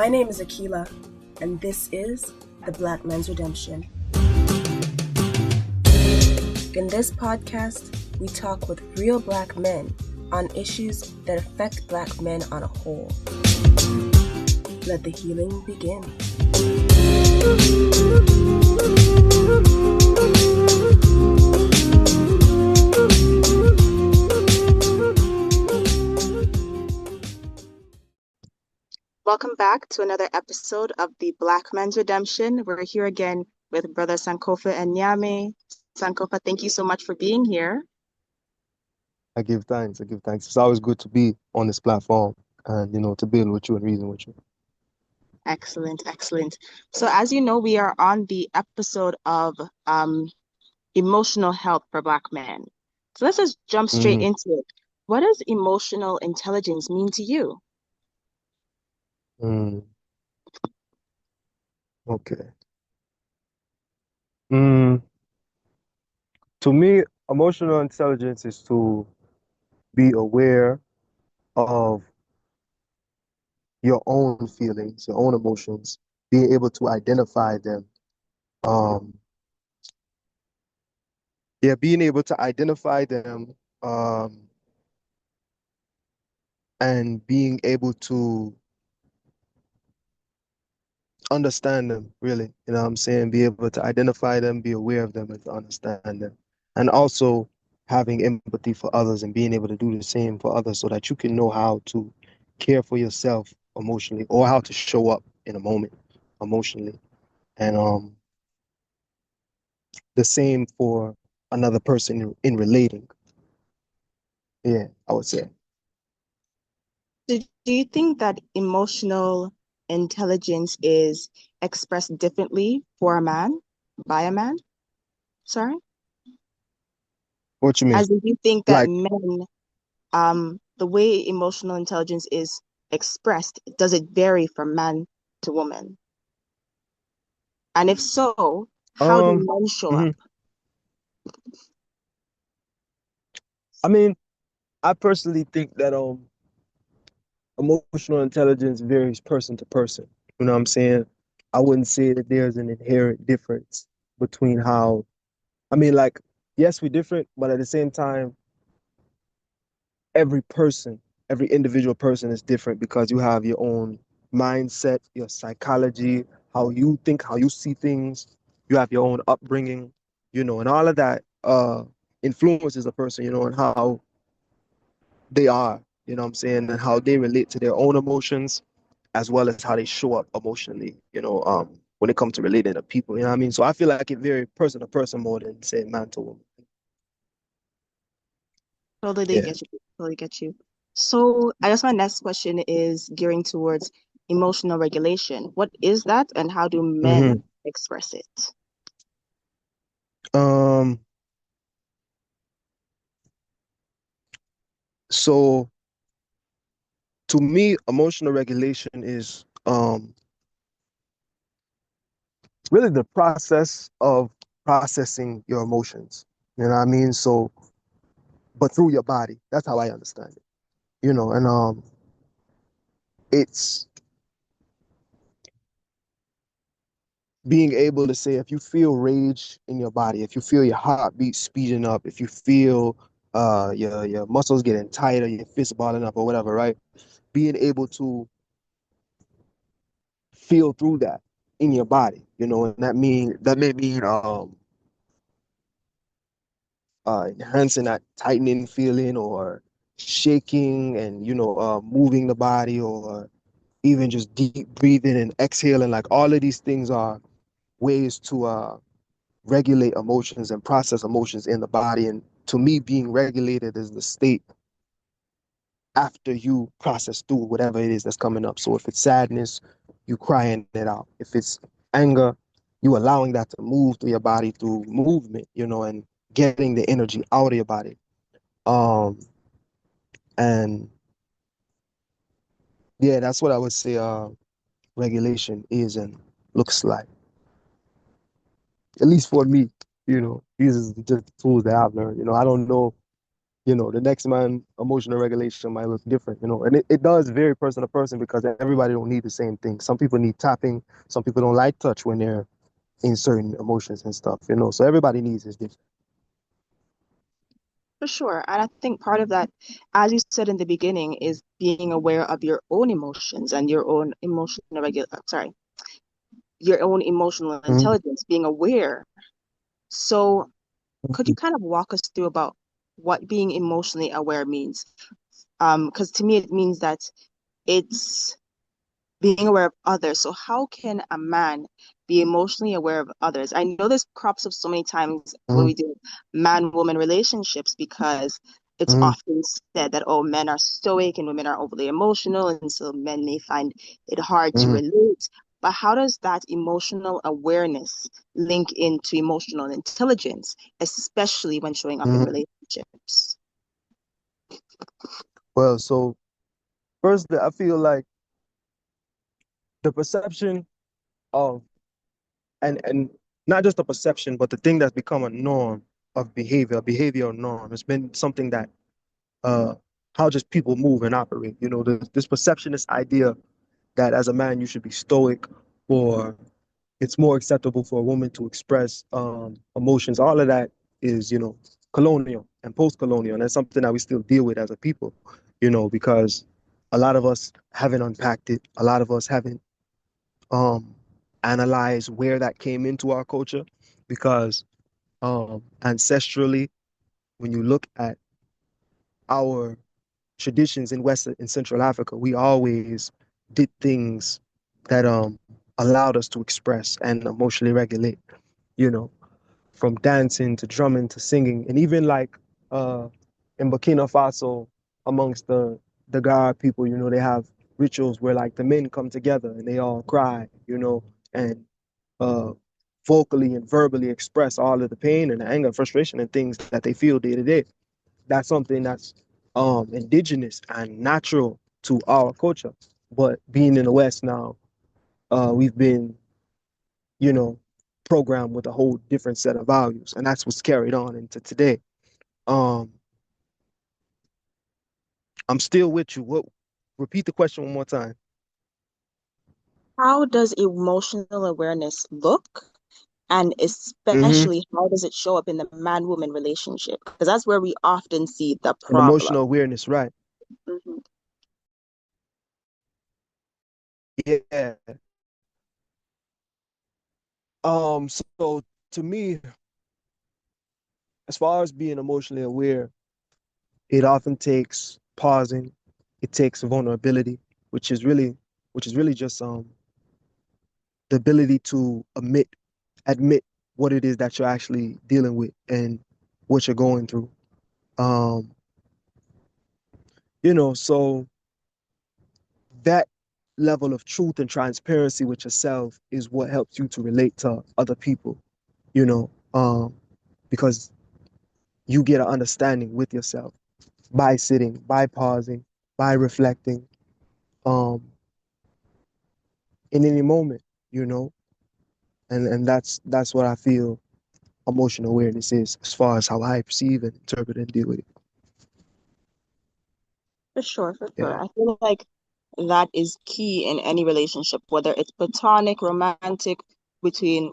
My name is Akila, and this is the Black Men's Redemption. In this podcast, we talk with real Black men on issues that affect Black men on a whole. Let the healing begin. Welcome back to another episode of the Black Men's Redemption. We're here again with Brother Sankofa Nyame. Sankofa, thank you so much for being here. I give thanks. It's always good to be on this platform and, to build with you and reason with you. Excellent. So as you know, we are on the episode of emotional health for Black men. So let's just jump straight into it. What does emotional intelligence mean to you? Okay. To me, emotional intelligence is to be aware of your own feelings, your own emotions, being able to identify them. Being able to identify them, and being able to understand them, really. You know what I'm saying? Be able to identify them, be aware of them, and to understand them. And also having empathy for others and being able to do the same for others so that you can know how to care for yourself emotionally or how to show up in a moment emotionally. And the same for another person in relating. Yeah, I would say. Do you think that emotional intelligence is expressed differently for a man, by a man? Sorry? What you mean? As in, do you think that Like, men, the way emotional intelligence is expressed, does it vary from man to woman? And if so, how do um, men show up? mhm. I mean, I personally think that emotional intelligence varies person to person. You know what I'm saying? I wouldn't say that there's an inherent difference between how, like, yes, we're different, but at the same time, every person, every individual person is different because you have your own mindset, your psychology, how you think, how you see things. You have your own upbringing, and all of that influences a person, and how they are, you know what I'm saying, and how they relate to their own emotions as well as how they show up emotionally, when it comes to relating to people, you know what I mean? So I feel like it varies person to person more than say man to woman. Totally Yeah. get you. Totally get you. So I guess my next question is gearing towards emotional regulation. What is that, and how do hmm men express it? Um, so to me, emotional regulation is really the process of processing your emotions. You know what I mean? So, but through your body. That's how I understand it. And it's being able to say if you feel rage in your body, if you feel your heartbeat speeding up, if you feel your muscles getting tighter, your fists balling up or whatever, right? Being able to feel through that in your body, and that may mean enhancing that tightening feeling or shaking and moving the body or even just deep breathing and exhaling. Like all of these things are ways to regulate emotions and process emotions in the body. And to me, being regulated is the state after you process through whatever it is that's coming up. So if it's sadness, you crying it out. If it's anger, you allowing that to move through your body through movement, and getting the energy out of your body. Um, and yeah, that's what I would say regulation is and looks like. At least for me, these are just the tools that I've learned. I don't know The next man emotional regulation might look different, and it does vary person to person because everybody don't need the same thing. Some people need tapping, some people don't like touch when they're in certain emotions and stuff. So everybody needs is different. For sure. And I think part of that, as you said in the beginning, is being aware of your own emotions and your own your own emotional Mhm. intelligence, being aware. So could you kind of walk us through about what being emotionally aware means? Because to me, it means that it's being aware of others. So how can a man be emotionally aware of others? I know this crops up so many times when Mhm. we do man-woman relationships because it's Mhm. often said that, oh, men are stoic and women are overly emotional, and so men may find it hard to Mhm. relate. But how does that emotional awareness link into emotional intelligence, especially when showing up in Mhm. relationships? Well, so first, I feel like the perception of and not just the perception, but the thing that's become a norm of behavior, a behavioral norm. It's been something that uh how just people move and operate. This perception, this idea that as a man you should be stoic, or it's more acceptable for a woman to express emotions. All of that is, colonial and post-colonial, and that's something that we still deal with as a people. Because a lot of us haven't unpacked it. A lot of us haven't um, analyzed where that came into our culture, because ancestrally, when you look at our traditions in West and Central Africa, we always did things that allowed us to express and emotionally regulate, you know, from dancing to drumming to singing. And even like uh in Burkina Faso, amongst the Gar people, they have rituals where like the men come together and they all cry, and uh vocally and verbally express all of the pain and the anger, frustration, and things that they feel day to day. That's something that's indigenous and natural to our culture. But being in the West now, we've been, you know, programmed with a whole different set of values, and that's what's carried on into today. Um, I'm still with you. What? Repeat the question one more time. How does emotional awareness look? And Hmm. especially, how does it show up in the man-woman relationship? Because that's where we often see the And problem. emotional awareness, right? Mhm. Yeah. So to me, as far as being emotionally aware, it often takes pausing. It takes vulnerability, which is really, which is really just the ability to admit what it is that you're actually dealing with and what you're going through. Um, so that level of truth and transparency with yourself is what helps you to relate to other people, you know, um, because you get an understanding with yourself by sitting, by pausing, by reflecting, um, in any moment, you know, and that's what I feel emotional awareness is, as far as how I perceive and interpret and deal with it. For sure, for Yeah. sure. I feel like that is key in any relationship, whether it's platonic, romantic, between,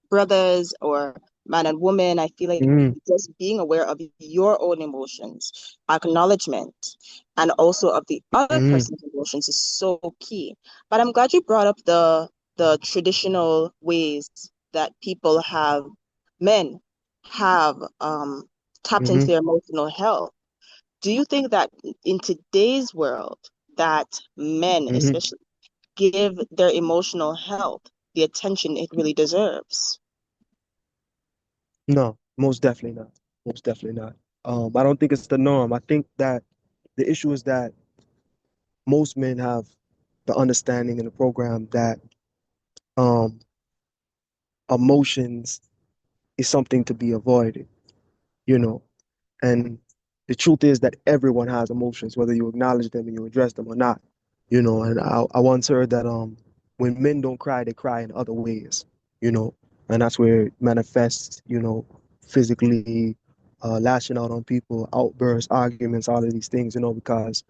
brothers or man and woman. I feel like Mm-hmm. just being aware of your own emotions, acknowledgement, and also of the other Mm-hmm. person's emotions is so key. But I'm glad you brought up the traditional ways that men have tapped into Mm-hmm. their emotional health. Do you think that in today's world that men Mm-hmm. especially give their emotional health the attention it really deserves? No, most definitely not. Most definitely not. I don't think it's the norm. I think that the issue is that most men have the understanding in the program that um, emotions is something to be avoided, you know. And the truth is that everyone has emotions, whether you acknowledge them and you address them or not, And I once heard that when men don't cry, they cry in other ways, you know, and that's where it manifests, physically, lashing out on people, outbursts, arguments, all of these things, because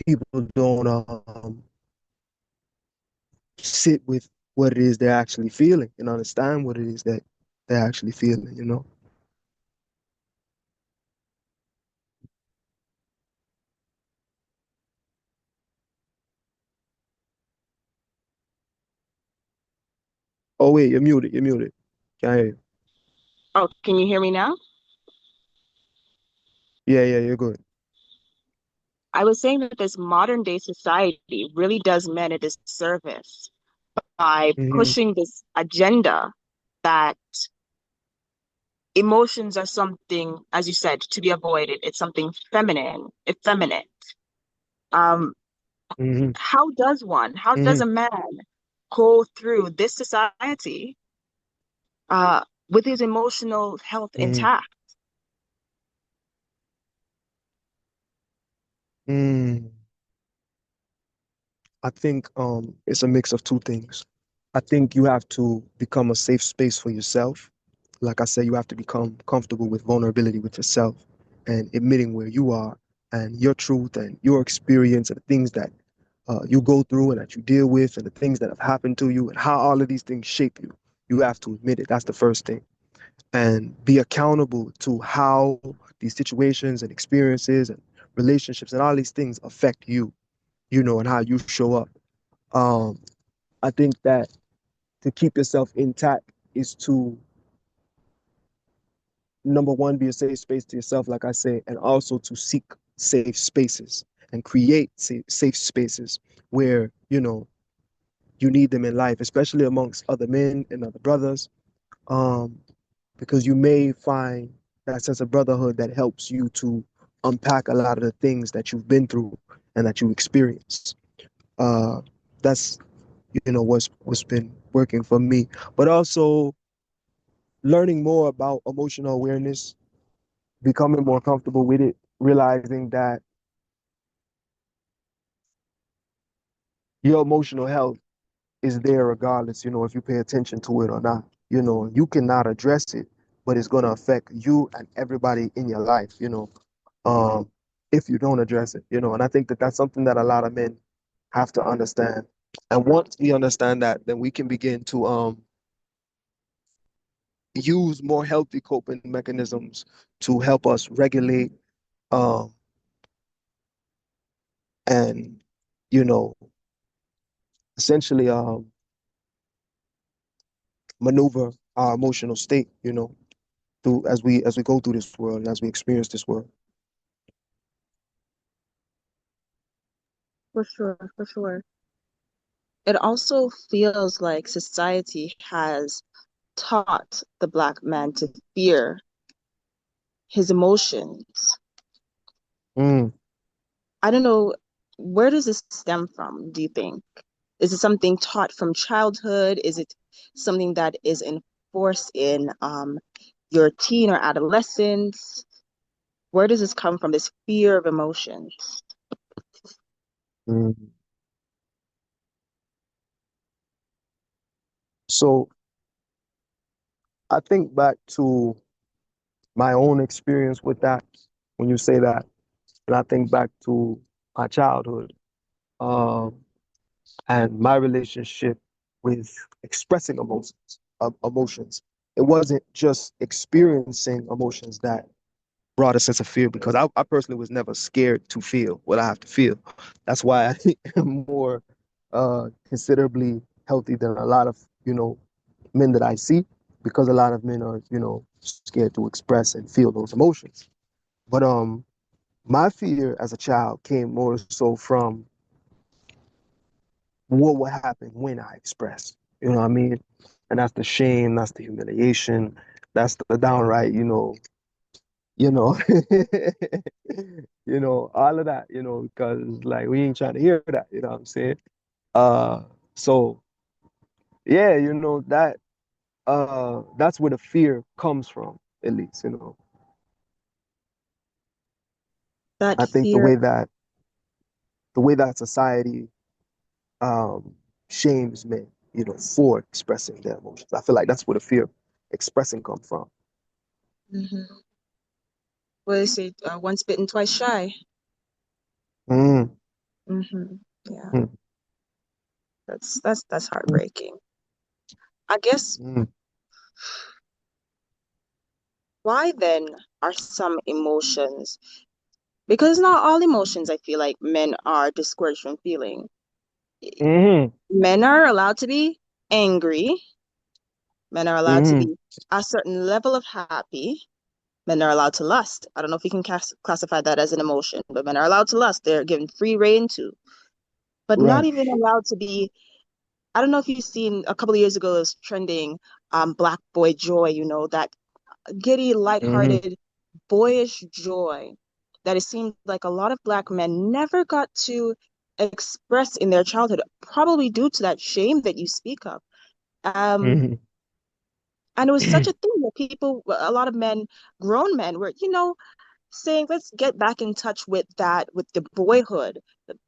people don't sit with what it is they're actually feeling and understand what it is that they're actually feeling. Oh wait, you're muted. You're muted. Can't hear you. Oh, can you hear me now? Yeah, yeah, you're good. I was saying that this modern day society really does men a disservice by Hmm. pushing this agenda that emotions are something, as you said, to be avoided. It's something feminine, effeminate. Um, Hmm. how does Hmm. a man go through this society uh, with his emotional health Hmm. intact? Mm. I think it's a mix of two things. I think you have to become a safe space for yourself. Like I said, you have to become comfortable with vulnerability with yourself and admitting where you are and your truth and your experience and the things that you go through and that you deal with and the things that have happened to you and how all of these things shape you. You have to admit it. That's the first thing. And be accountable to how these situations and experiences and relationships and all these things affect you, and how you show up. Um, I think that to keep yourself intact is to, number one, be a safe space to yourself, like I say, and also to seek safe spaces and create safe spaces where, you need them in life, especially amongst other men and other brothers, um, because you may find that sense of brotherhood that helps you to unpack a lot of the things that you've been through and that you experienced. Uh, that's what's been working for me, but also learning more about emotional awareness, becoming more comfortable with it, realizing that your emotional health is there regardless, if you pay attention to it or not. You cannot address it, but it's going to affect you and everybody in your life, um, if you don't address it, and I think that that's something that a lot of men have to understand. And once we understand that, then we can begin to use more healthy coping mechanisms to help us regulate um, and you know essentially maneuver our emotional state, through as we go through this world and as we experience this world. For sure, for sure. It also feels like society has taught the Black man to fear his emotions. Mm, I don't know, where does this stem from, do you think? Is it something taught from childhood? Is it something that is enforced in your teen or adolescence? Where does this come from, this fear of emotions? mm. So I think back to my own experience with that when you say that, and I think back to my childhood, um, and my relationship with expressing emotions. It wasn't just experiencing emotions that brought a sense of fear, because I personally was never scared to feel what I have to feel. That's why I am more considerably healthy than a lot of men that I see, because a lot of men are scared to express and feel those emotions. But my fear as a child came more so from what would happen when I express. You know what I mean? And that's the shame, that's the humiliation, that's the downright, you know, all of that, because like we ain't trying to hear that, you know what I'm saying? Uh, so yeah, that's where the fear comes from, at least, That I think fear, the way that society um shames men, for expressing their emotions. I feel like that's where the fear of expressing come from. mhm. what do they say? Once bitten, twice shy. Mm, Yeah, mm, that's heartbreaking. I guess mm, why then are some emotions, because not all emotions I feel like men are discouraged from feeling. mm, Men are allowed to be angry. Men are allowed to mm, be a certain level of happy. Men are allowed to lust. I don't know if you can classify that as an emotion, but men are allowed to lust. They're given free rein to, but not right. even allowed to be. I don't know if you've seen a couple of years ago, it was trending, Black Boy Joy, that giddy, Mm, lighthearted, boyish joy that it seemed like a lot of Black men never got to express in their childhood, probably due to that shame that you speak of. Um, mm, and it was such a thing that people, a lot of men, grown men, were, saying, let's get back in touch with that, with the boyhood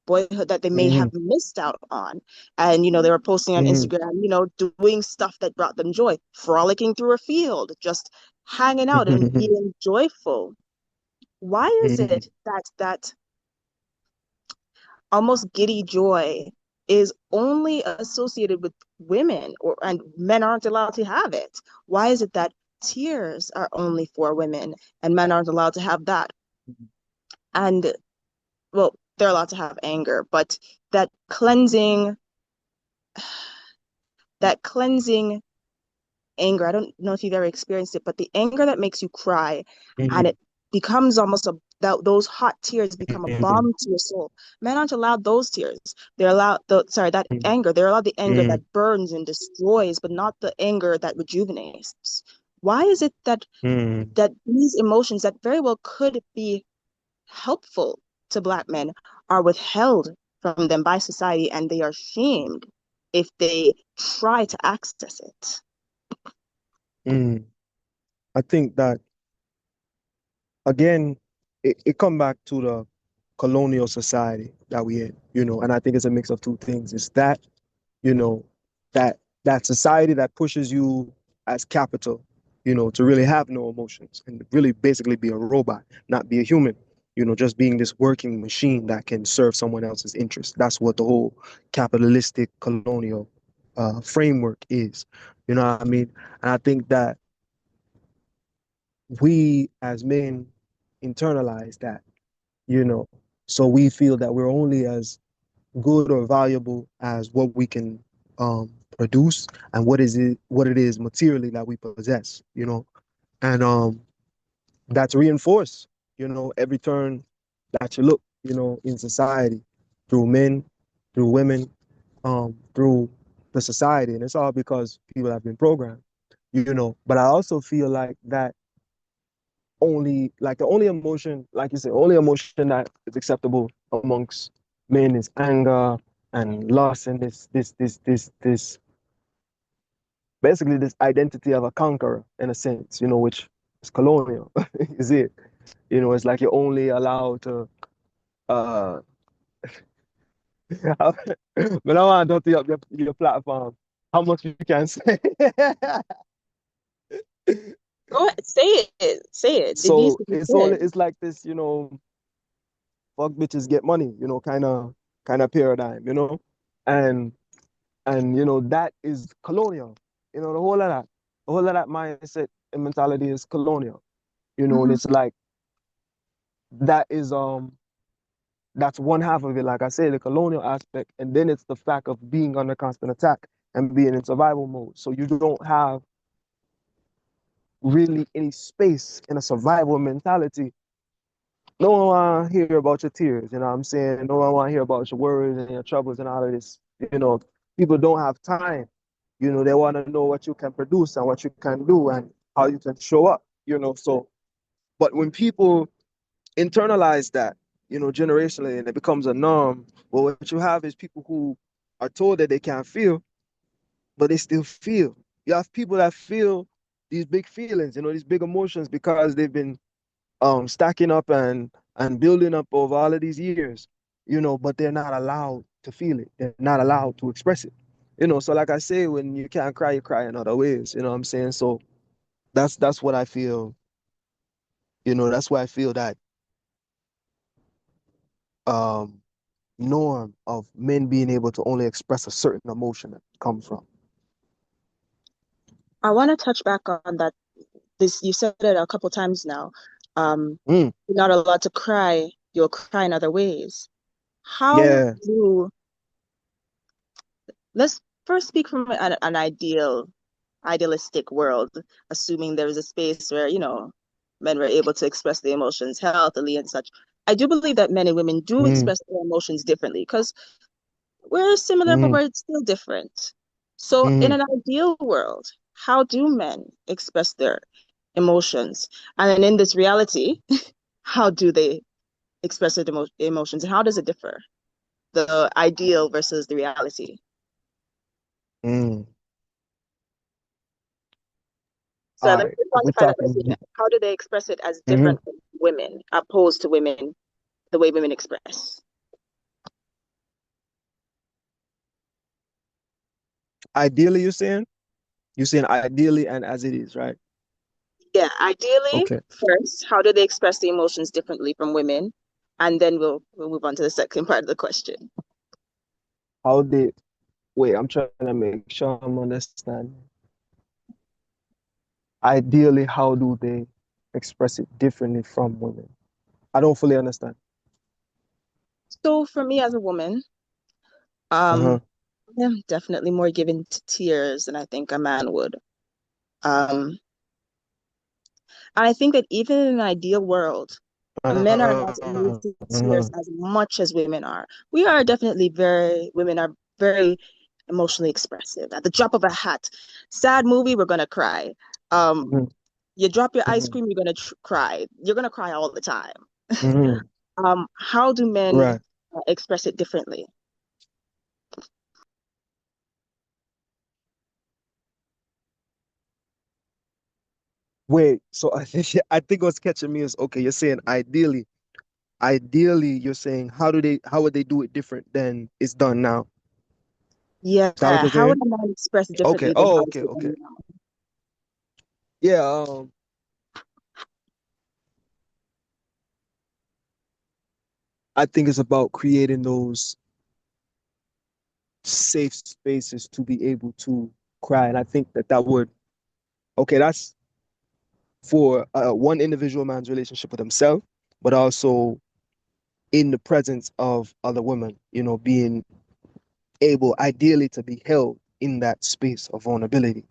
that they may have mm, missed out on. And, they were posting on mm, Instagram, doing stuff that brought them joy, frolicking through a field, just hanging out and mm, being joyful. Why is mm, it that that almost giddy joy is only associated with women, and men aren't allowed to have it? Why is it that tears are only for women and men aren't allowed to have that? And well, they're allowed to have anger, but that cleansing, that cleansing anger, I don't know if you've ever experienced it, but the anger that makes you cry and mm, it becomes almost those hot tears become a mm, balm to your soul. Men aren't allowed those tears. They're allowed that mm, anger. They're allowed the anger that mm, burns and destroys, but not the anger that rejuvenates. Why is it that mm, these emotions that very well could be helpful to Black men are withheld from them by society, and they are shamed if they try to access it? mm. I think that again, it come back to the colonial society that we in, and I think it's a mix of two things. It's that, you know, that society that pushes you as capital, to really have no emotions and really basically be a robot, not be a human, just being this working machine that can serve someone else's interest. That's what the whole capitalistic colonial framework is. You know what I mean? And I think that we as men internalize that, you know, so we feel that we're only as good or valuable as what we can produce and what it is materially that we possess, and that's reinforced, every turn that you look, in society, through men, through women, through the society, and it's all because people have been programmed, but I also feel like that only like the only emotion, like you said, only emotion that is acceptable amongst men is anger and lust and this basically this identity of a conqueror in a sense, which is colonial. Is it? It's like you're only allowed to uh but I want to dirty up your platform. How much you can say. Go ahead, say it. Say it. It needs So to be said. it's like this, fuck bitches get money, kind of paradigm, and that is colonial. The whole of that mindset and mentality is colonial, and Mhm. it's like that is that's one half of it, like I say, the colonial aspect, and then it's the fact of being under constant attack and being in survival mode. So you don't have really any space in a survival mentality. No one want to hear about your tears, you know what I'm saying? No one want to hear about your worries and your troubles and all of this. You know, people don't have time. They want to know what you can produce and what you can do and how you can show up, So, but when people internalize that, generationally, and it becomes a norm, well, what you have is people who are told that they can't feel, but they still feel. You have people that feel these big feelings, these big emotions because they've been stacking up and building up over all of these years, but they're not allowed to feel it. They're not allowed to express it. So like I say, when you can't cry, you cry in other ways. You know what I'm saying? So that's what I feel, That's why I feel that um norm of men being able to only express a certain emotion that comes from. I want to touch back on that. This you said it a couple times now. Mm, You're not allowed to cry. You'll cry in other ways. How yeah. do Let's first speak from an idealistic world, assuming there is a space where, men were able to express their emotions healthily and such. I do believe that men and women do Mm, express their emotions differently because we're similar, but mm, we're still different. So, in mm, an ideal world, how do men express their emotions? And then in this reality, how do they express their emotions and how does it differ? The ideal versus the reality. mm. So All let right. me If we're quantify that by talking, saying, how do they express it as mhm. different from women, opposed to women, the way women express? Ideally, you're saying ideally and as it is, right? Yeah, ideally, Okay. first, how do they express the emotions differently from women? And then we'll move on to the second part of the question. How they Wait, I'm trying to make sure I'm understanding. Ideally, how do they express it differently from women? I don't fully understand. So for me as a woman, um, Uh-huh. I'm definitely more given to tears than I think a man would. Um, and I think that even in an ideal world, men are not moved Uh-huh. to tears Uh-huh. as much as women are. Women are very emotionally expressive. At the drop of a hat, sad movie, we're gonna cry. Um, Mhm, you drop your ice mhm, cream, you're gonna cry. You're gonna cry all the time. mhm. How do men Right. express it differently? Wait, so I think what's catching me is okay, you're saying ideally you're saying how would they do it different than it's done now? Yeah, Is that what you're how would saying? a man express Okay. differently than Oh, how it's okay, okay. done now? Yeah, I think it's about creating those safe spaces to be able to cry. And I think that would, okay, that's for one individual man's relationship with himself, but also in the presence of other women, being able ideally to be held in that space of vulnerability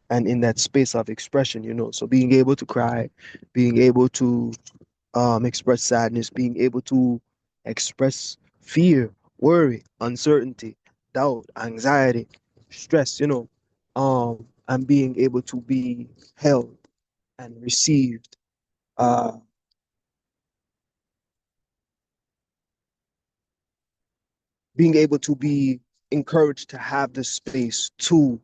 and in that space of expression. So being able to cry, being able to express sadness, being able to express fear, worry, uncertainty, doubt, anxiety, stress, and being able to be held and received, uh, being able to be encouraged to have the space to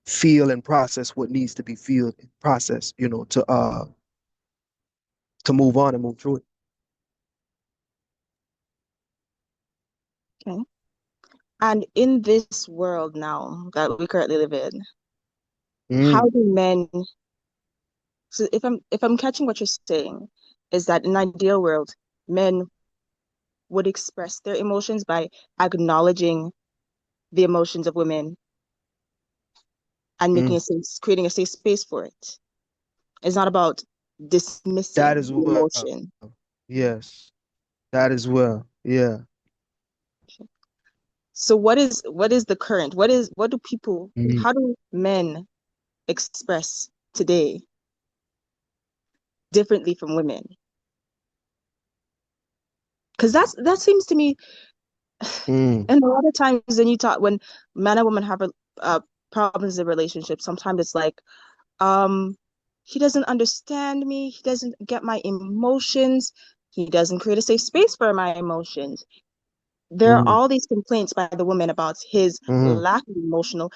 feel and process what needs to be feel and processed, to move on and move through it. Okay. And in this world now that we currently live in, how Mm, do men, so if I'm catching what you're saying, is that in an ideal world, men would express their emotions by acknowledging the emotions of women and mm. creating a safe space for it. It's not about That dismissing as the well. emotion. Yes, that as well. Yeah. So what is the current? What do people, Mm, how do men express today differently from women? Because that seems to me, mm, and a lot of times when man and woman have problems in relationships, sometimes it's like, um, he doesn't understand me, he doesn't get my emotions, he doesn't create a safe space for my emotions. There are mm, all these complaints by the woman about his mm, lack of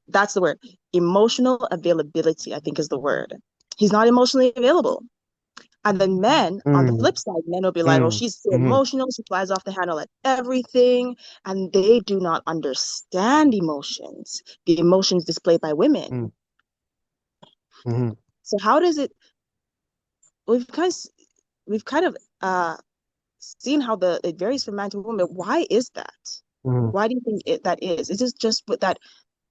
that's the word, emotional availability, I think is the word. He's not emotionally available. And then men, on the mm, flip side, men will be like, oh, mm, she's so mm, emotional, she flies off the handle at everything. And they do not understand emotions, the emotions displayed by women. mm, mm. So how does it, we've kind of, we've kind of seen how it varies from man to woman. Why is that? Mm, Why do you think that is? Is it just that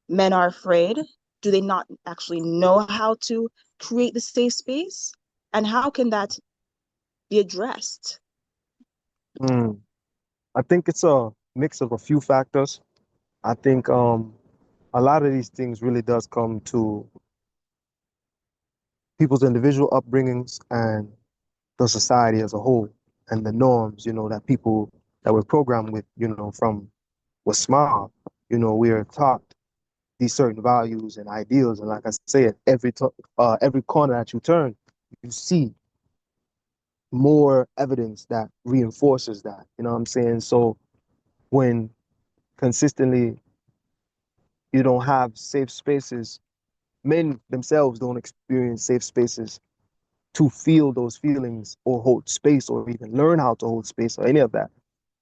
men are afraid? Do they not actually know how to create the safe space? And how can that be addressed? mm. I think it's a mix of a few factors. I think a lot of these things really does come to people's individual upbringings and the society as a whole and the norms, that people that we're programmed with, from we're small, we are taught these certain values and ideals. And like I say, at every corner that you turn, you see more evidence that reinforces that. You know what I'm saying? So when consistently you don't have safe spaces, men themselves don't experience safe spaces to feel those feelings or hold space or even learn how to hold space or any of that.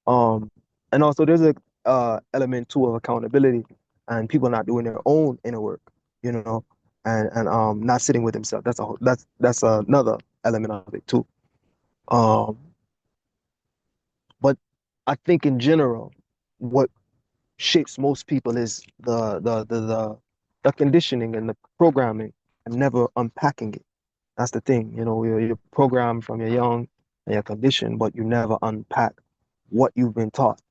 Um, and also there's a element too of accountability and people not doing their own inner work, and not sitting with themselves. That's another element of it too. Um, but I think in general, what shapes most people is the conditioning and the programming and never unpacking it. That's the thing, you're programmed from you're young and you're conditioned, but you never unpack what you've been taught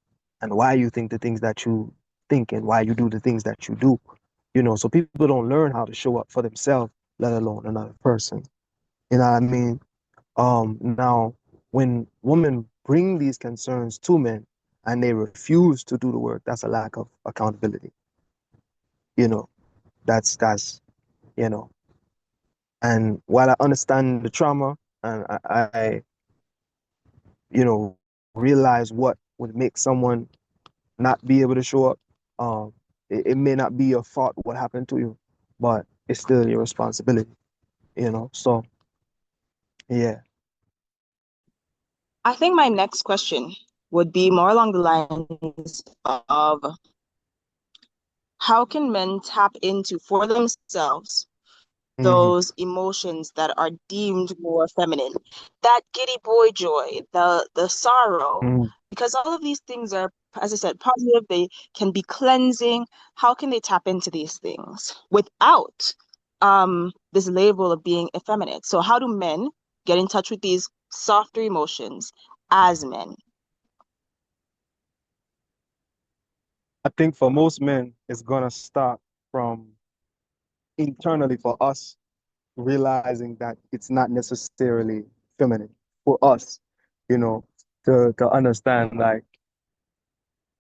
and why you think the things that you think and why you do the things that you do. So people don't learn how to show up for themselves, let alone another person. You know what I mean? Now, when women bring these concerns to men and they refuse to do the work, that's a lack of accountability. You know, that's you know. And while I understand the trauma and realize what would make someone not be able to show up, it may not be your fault what happened to you, but it's still your responsibility. So yeah. I think my next question would be more along the lines of how can men tap into for themselves Hmm. those emotions that are deemed more feminine, that giddy boy joy, the sorrow, Hmm. because all of these things are, as I said, positive, they can be cleansing. How can they tap into these things without this label of being effeminate? So how do men get in touch with these softer emotions as men? I think for most men, it's gonna start from internally for us realizing that it's not necessarily feminine for us, you know, to understand like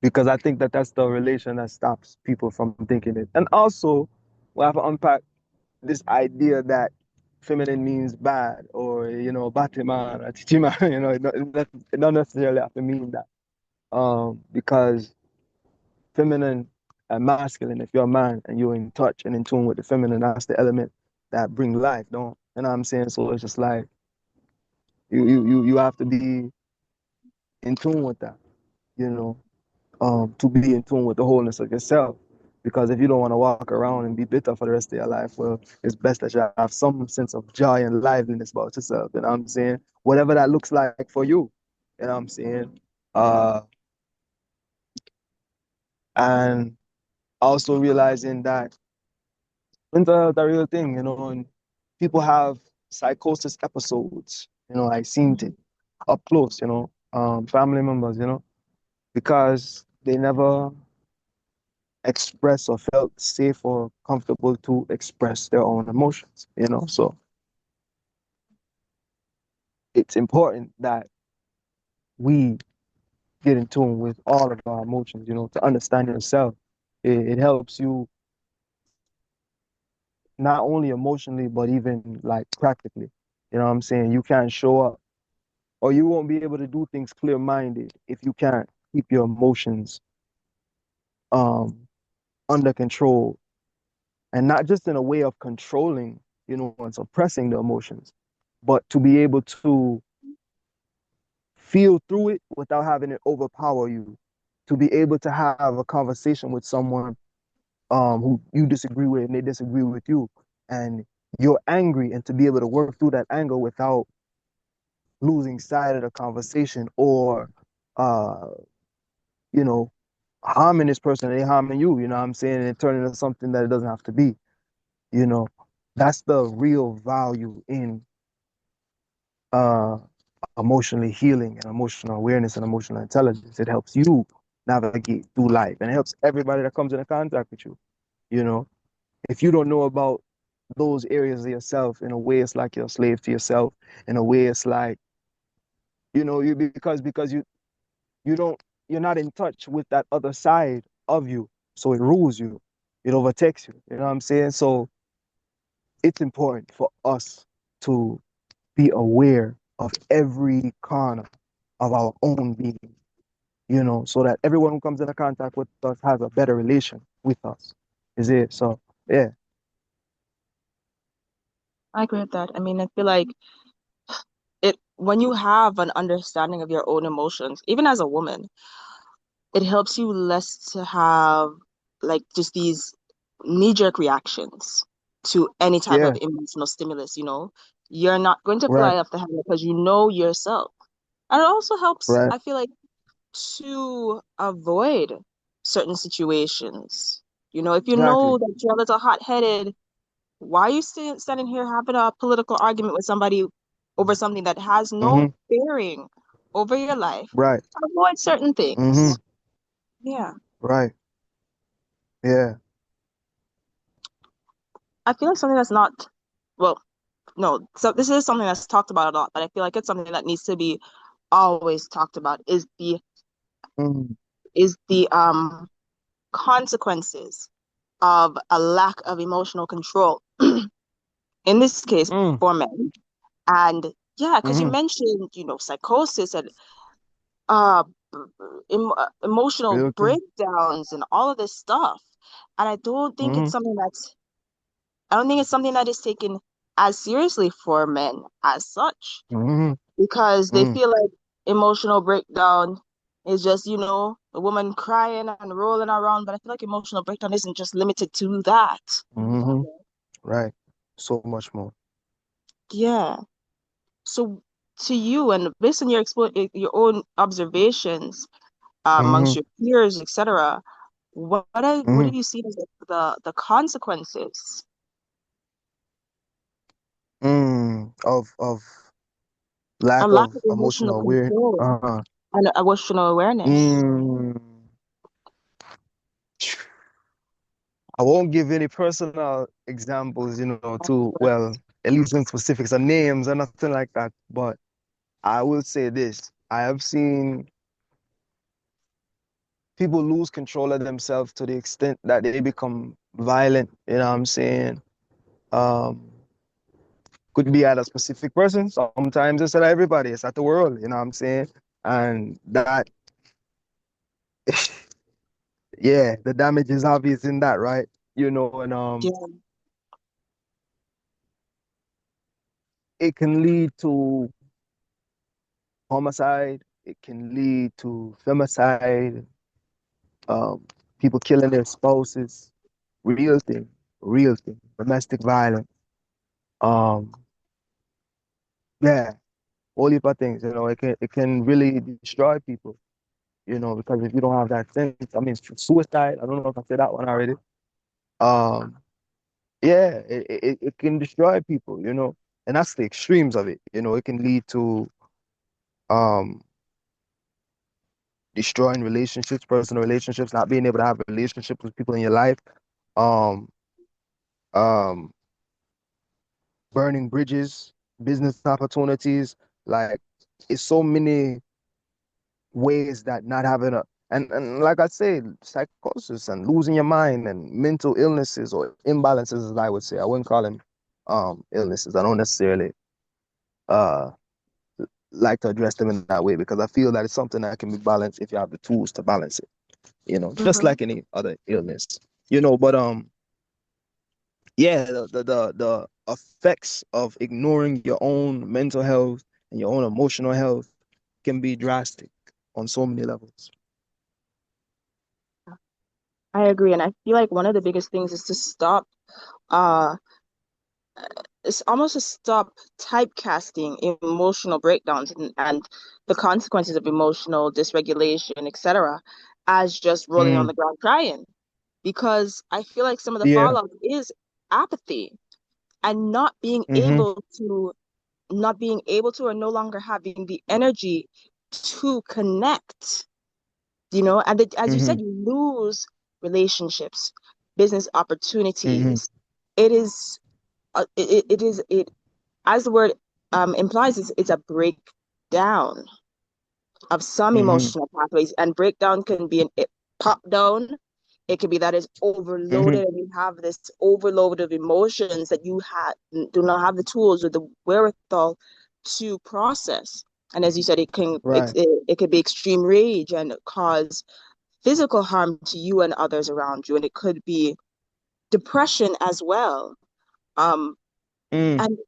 because I think that that's the relation that stops people from thinking it. And also, we have to unpack this idea that feminine means bad or Batman or Chichima, it don't necessarily have to mean that. Because feminine and masculine, if you're a man and you're in touch and in tune with the feminine, that's the element that bring life, don't you know what I'm saying? So it's just like you have to be in tune with that, you know, to be in tune with the wholeness of yourself. Because if you don't want to walk around and be bitter for the rest of your life, well, it's best that you have some sense of joy and liveliness about yourself. You know what I'm saying? Whatever that looks like for you. You know what I'm saying? Uh, and also realizing that it's the real thing, and people have psychosis episodes, I've seen it up close, family members, because they never express or felt safe or comfortable to express their own emotions. So it's important that we get in tune with all of our emotions, to understand yourself. It helps you not only emotionally, but even like practically. You know what I'm saying? You can't show up or you won't be able to do things clear-minded if you can't keep your emotions um, under control, and not just in a way of controlling, and suppressing the emotions, but to be able to feel through it without having it overpower you, to be able to have a conversation with someone who you disagree with and they disagree with you, and you're angry, and to be able to work through that anger without losing sight of the conversation or uh, you know, harming this person and they harming you, you know what I'm saying? And it turning into something that it doesn't have to be, you know. That's the real value in uh emotionally healing and emotional awareness and emotional intelligence. It helps you navigate through life and it helps everybody that comes into contact with you, you know. If you don't know about those areas of yourself, in a way it's like you're a slave to yourself. In a way it's like, you know, you because you don't you're not in touch with that other side of you. So it rules you. It overtakes you. You know what I'm saying? So it's important for us to be aware of every corner of our own being, you know, so that everyone who comes into contact with us has a better relation with us. Is it? So yeah. I agree with that. I mean, I feel like it when you have an understanding of your own emotions, even as a woman, it helps you less to have like just these knee-jerk reactions to any type of Yeah. emotional stimulus, you know. You're not going to Right. fly off the handle because you know yourself. And it also helps, Right. I feel like, to avoid certain situations. You know, if you Exactly. know that you're a little hot-headed, why are you standing here having a political argument with somebody over something that has no Mm-hmm. bearing over your life? Right. Avoid certain Mm-hmm. things. Yeah. Right. Yeah. I feel like something that's not, well, no, so this is something that's talked about a lot, but I feel like it's something that needs to be always talked about Mm-hmm. is the consequences of a lack of emotional control. In this case, Mm-hmm. for men. And yeah, because you Mm-hmm. mentioned, psychosis and uh emotional Real thing. breakdowns and all of this stuff. And Mm-hmm. I don't think it's something that is taken as seriously for men as such, Mm-hmm. because they Mm-hmm. feel like emotional breakdown is just, a woman crying and rolling around. But I feel like emotional breakdown isn't just limited to that. Mm-hmm. Right. So much more. Yeah. So to you, and based on your own observations amongst Mm-hmm. your peers, etc., what Mm-hmm. do you see as the consequences Of a lack lack of of emotional emotional aware. control and emotional awareness? Mm. I won't give any personal examples, you know, too well, at least in specifics or names or nothing like that. But I will say this. I have seen people lose control of themselves to the extent that they become violent, you know what I'm saying? Um, could be at a specific person. Sometimes it's at everybody, it's at the world, you know what I'm saying? And that, yeah, the damage is obvious in that, right? You know, and Yeah. it can lead to homicide, it can lead to femicide, um, people killing their spouses, real thing, real thing, domestic violence. Um, yeah, all heap of things, you know, it can really destroy people, you know, because if you don't have that sense, I mean, suicide, I don't know if I said that one already. Um, yeah, it can destroy people, you know, and that's the extremes of it, you know, it can lead to um destroying relationships, personal relationships, not being able to have relationships with people in your life, um, um, burning bridges, business opportunities. Like it's so many ways that not having a and like I say, psychosis and losing your mind and mental illnesses or imbalances, as I would say. I wouldn't call them illnesses. I don't necessarily uh like to address them in that way because I feel that it's something that can be balanced if you have the tools to balance it, you know, just Mm-hmm. like any other illness, you know. But yeah, the effects of ignoring your own mental health and your own emotional health can be drastic on so many levels. I agree, and I feel like one of the biggest things is to stop uh it's almost to stop typecasting emotional breakdowns and the consequences of emotional dysregulation, etc., as just rolling on Mm, the ground crying. Because I feel like some of the yeah. fallout is apathy and Mm-hmm. not being able to or no longer having the energy to connect, and as you Mm-hmm. said, you lose relationships, business Mm-hmm. opportunities. It is it is it as the word implies, it's a breakdown of some Mm-hmm. emotional pathways, and breakdown can be an it pop down. It could be that it's Mm-hmm. overloaded and you have this overload of emotions that do not have the tools or the wherewithal to process. And as you said, Right. it could be extreme rage and cause physical harm to you and others around you. And it could be depression as well. Um, Mm, and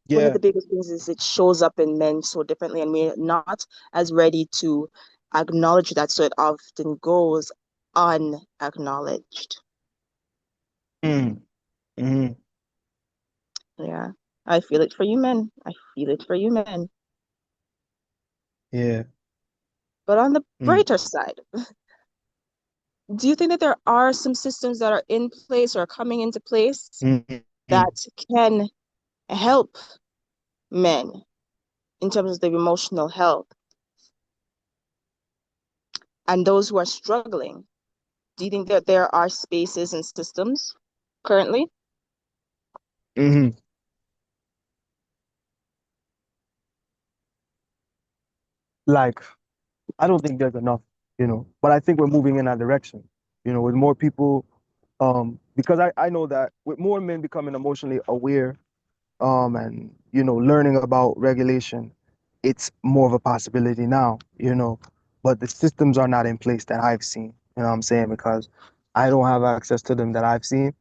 one of yeah. the biggest things is it shows up in men so differently, and we're not as ready to acknowledge that, so it often goes unacknowledged. Mm, mm-hmm. Yeah, I feel it for you men. I feel it for you men. Yeah. But on the Mm, brighter side, do you think that there are some systems that are in place or coming into place mm, mm, that can help men in terms of their emotional health and those who are struggling? Do you think that there are spaces and systems currently? mm-hmm. Like, I don't think there's enough, but I think we're moving in that direction, with more people, because I know that with more men becoming emotionally aware, and, learning about regulation, it's more of a possibility now, but the systems are not in place that I've seen, you know what I'm saying? Because I don't have access to them that I've seen,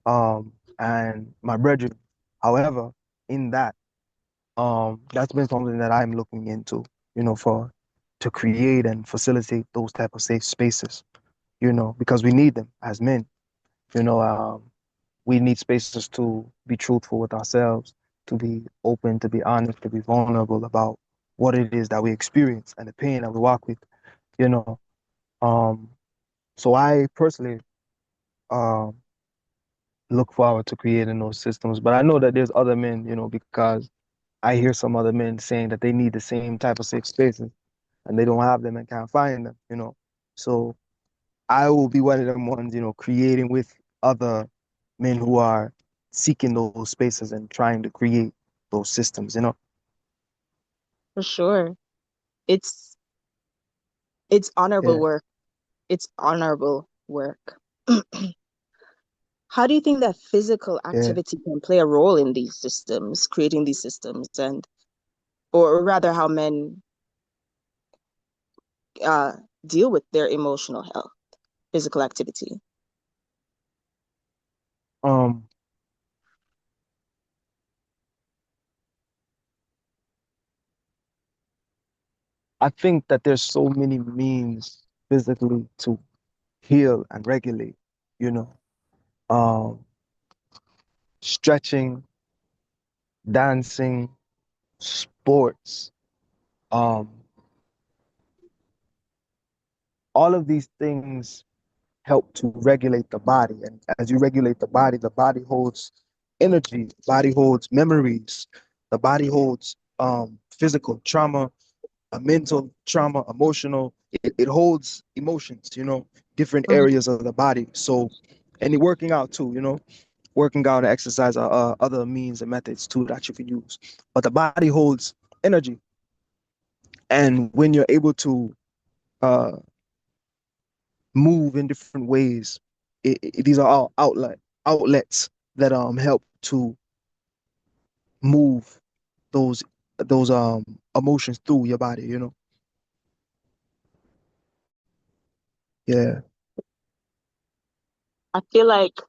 and my brethren. However, in that, that's been something that I'm looking into, for to create and facilitate those type of safe spaces, because we need them as men. You know, um, we need spaces to be truthful with ourselves, to be open, to be honest, to be vulnerable about what it is that we experience and the pain that we walk with, you know. Um, so I personally um look forward to creating those systems, but I know that there's other men, because I hear some other men saying that they need the same type of safe spaces and they don't have them and can't find them. So I will be one of them ones, creating with other men who are seeking those spaces and trying to create those systems. For sure. It's it's honorable Yeah, work. It's honorable work. How do you think that physical yeah. activity can play a role in these systems, creating these systems, and or rather how men uh deal with their emotional health, physical activity? Um, I think that there's so many means physically to heal and regulate, you know. Um, Stretching, dancing, sports, um, all of these things help to regulate the body. And as you regulate the body holds energy, the body holds memories, the body holds physical trauma, mental trauma, emotional. It holds emotions, different Mhm. areas of the body. So, and it working out too, working out and exercise are other means and methods too that you can use. But the body holds energy. And when you're able to uh, move in different ways. These are all outlets that help to move those those emotions through your body. Yeah. I feel like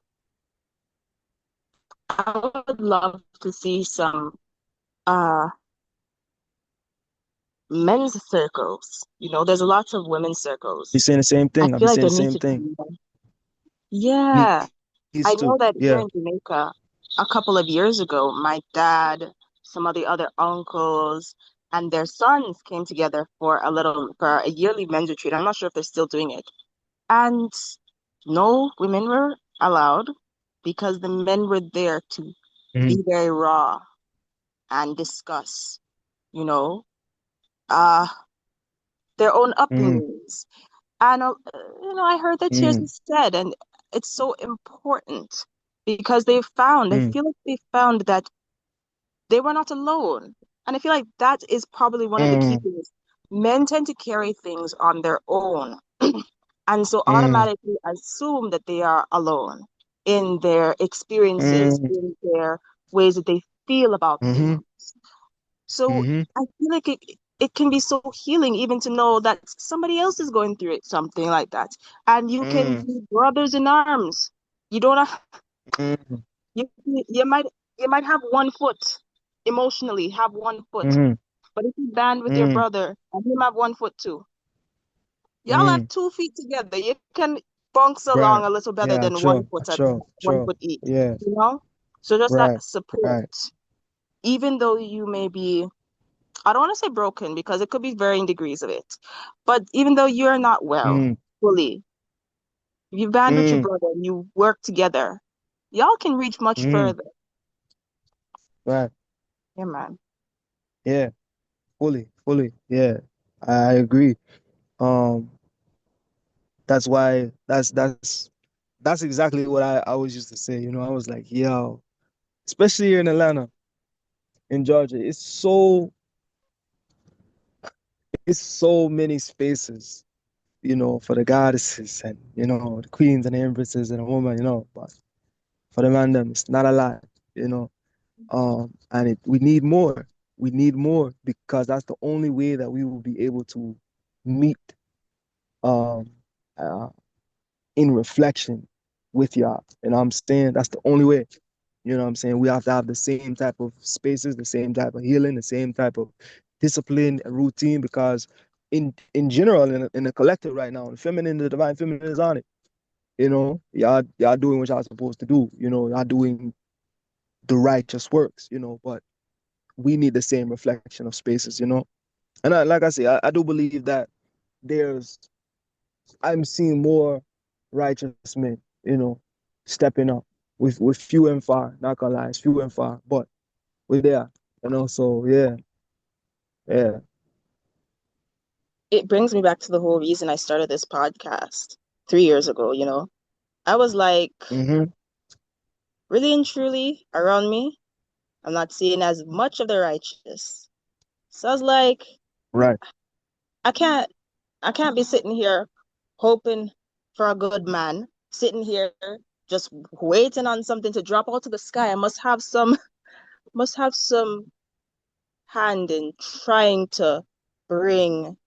I would love to see some uh men's circles. There's a lot of women's Be circles. saying the same I thing. I'll be feel like saying there the needs same to thing. be. Me Yeah, is I know too. that here Yeah. in Jamaica, a couple of years ago, my dad, some of the other uncles, and their sons came together for a yearly men's retreat. I'm not sure if they're still doing it. And no women were allowed because the men were there to Mm, be very raw and discuss, you know, uh, their own mm, upbringings. And, I heard their tears mm, instead. And it's so important because I mm, feel like they found that they were not alone. And I feel like that is probably one of the key mm, things. Men tend to carry things on their own and so mm, automatically assume that they are alone in their experiences, mm, in their ways that they feel about things. mhm, So mhm, I feel like it can be so healing even to know that somebody else is going through it, something like that. And you can mm, be brothers in arms. You don't have, mm, you might have one foot emotionally, have one foot. mhm, But if you band with your mm, brother and him have one foot too, y'all have mm. 2 feet together. You can bounce along Right. a little better Yeah, than one sure, foot at sure, one sure. foot each, Yeah, you know? So just that right, support, right. even though you may be, I don't want to say broken because it could be varying degrees of it, but even though you're not well Mm, fully, if you band with your mm, brother and you work together, y'all can reach much mm, further. right. Yeah, man. Yeah, fully, fully. Yeah, I agree. Um, that's why that's exactly what I always used to say. You know, I was like, yo, especially here in Atlanta, in Georgia, it's so many spaces, you know, for the goddesses and the queens and the empresses and a woman, but for the man them, it's not a lot, you know. And we need more. We need more because that's the only way that we will be able to meet um uh, in reflection with y'all. You know what I'm saying? That's the only way. You know what I'm saying? We have to have the same type of spaces, the same type of healing, the same type of discipline and routine because in general, in the collective right now, the feminine, the divine feminine is on it. You know, y'all doing what y'all supposed to do. You know, y'all doing the righteous works. But we need the same reflection of spaces. And like I say, I do believe that there's I'm seeing more righteous men, stepping up with few and far. Not gonna lie, it's few and far, but we're there. So yeah, yeah. It brings me back to the whole reason I started this podcast 3 years ago. I was like, Mm-hmm. really and truly, around me, I'm not seeing as much of the righteous. So I was like, Right. I can't I can't be sitting here hoping for a good man, sitting here just waiting on something to drop out of the sky. I must have some hand in trying to bring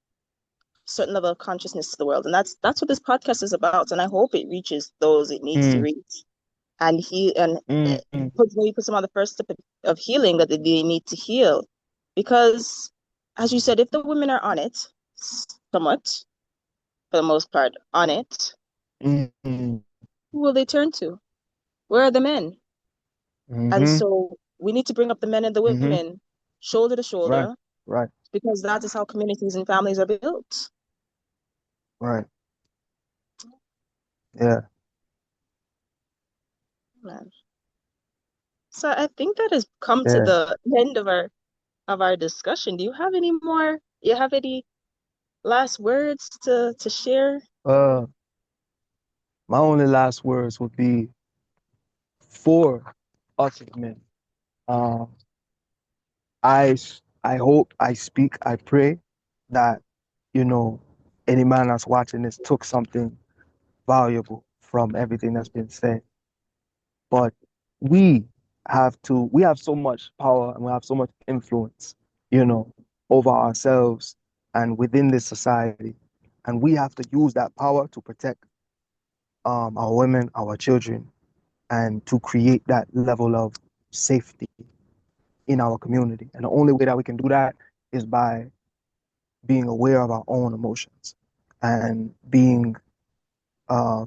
certain level of consciousness to the world. And that's what this podcast is about. And I hope it reaches those it needs to Mm, reach. And he and mm, mm, puts them on the first step of healing that they need to heal. Because as you said, if the women are on it, somewhat, for the most part, on it, mm, mm, who will they turn to? Where are the men? And mm-hmm. so we need to bring up the men and the Mm-hmm. women shoulder to Right. shoulder Right. because that is how communities and families are built. Right. Yeah. Man. So I think that has come to Yeah. the end of our discussion. Do you have any more? You have any last words to share? Uh, my only last words would be for us as men. Uh, I I hope, I speak, I pray that you know any man that's watching this took something valuable from everything that's been said. But we we have so much power and we have so much influence, you know, over ourselves and within this society. And we have to use that power to protect our women, our children, and to create that level of safety in our community. And the only way that we can do that is by being aware of our own emotions and being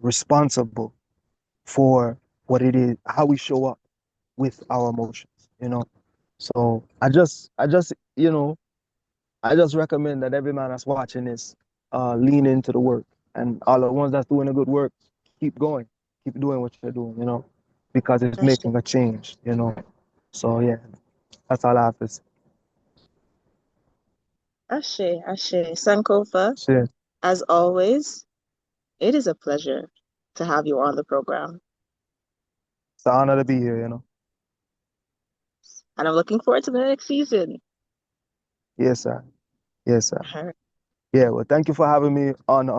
responsible for what it is, how we show up, with our emotions, you know. So I just recommend that every man that's watching this lean into the work, and all the ones that's doing the good work, keep going, keep doing what you're doing, because it's Ashe, making a change. So yeah, that's all I have to Ashe, Ashe. Sankofa, say. as always, it is a pleasure to have you on the program. It's an honor to be here. And I'm looking forward to the next season. Yes, sir. Yes, sir. All right. Yeah, well, thank you for having me on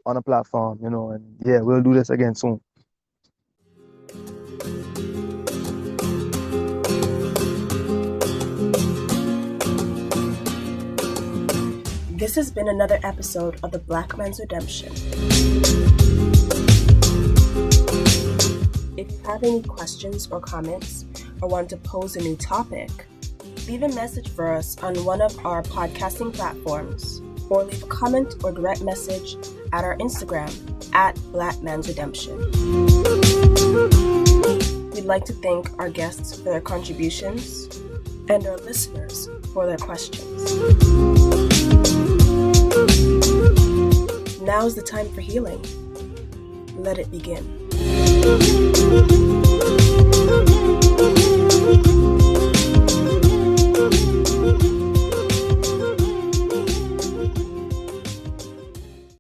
a platform, and yeah, we'll do this again soon. This has been another episode of the Black Man's Redemption. If you have any questions or comments or want to pose a new topic, leave a message for us on one of our podcasting platforms or leave a comment or direct message at our Instagram at Black Man's Redemption. We'd like to thank our guests for their contributions and our listeners for their questions. Now is the time for healing. Let it begin.